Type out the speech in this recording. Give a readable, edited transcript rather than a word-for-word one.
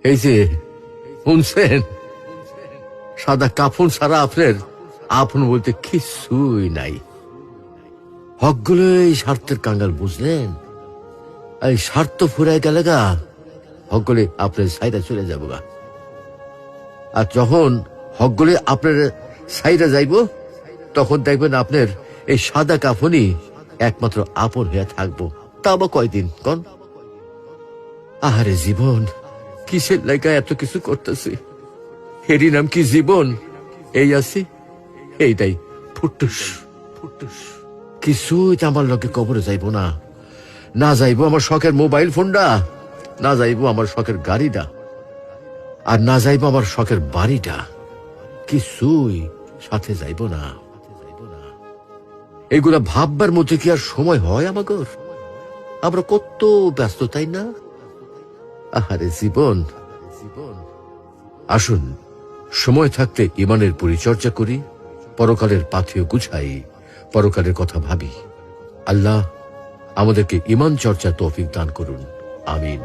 এই যে শুনছেন, সাদা কাফন ছাড়া আপনার আপন বলতে কিছুই নাই। হকগুলো এই স্বার্থের কাঙ্গাল, বুঝলেন? এই স্বার্থ ফুরাই গেলে গা হকগুলি আপনার সাইডা চলে যাবো গা। আর যখন হকগুলি আপনার সাইডা যাইব, তখন দেখবেন আপনার এই সাদা কাফনই একমাত্র আপন হয়ে থাকবো। তা বা কয়দিন কন? আহারে জীবন, কিসের লাগা এত কিছু করতেছি? এরই নাম কি জীবন? এই আছি, এইটাই ফুটুস ফুটুস। কিছুই তো আমার লোকে কবরে যাইব না। না যাইব আমার শখের মোবাইল ফোনটা, না যাইব আমার শখের গাড়িটা, আর না যাইব আমার শখের বাড়িটা। কিছুই সাথে যাইব না। এগুলা ভাববার মধ্যে কি আর সময় হয় আমাগর? আমরা কত ব্যস্ত, তাই না? আহারে জীবন। আসুন সময় থাকতে ইমানের পরিচর্যা করি, পরকালের পাথেয় গুছাই, পরকালের কথা ভাবি। আল্লাহ আমাদেরকে ইমান চর্চার তৌফিক দান করুন। আমিন।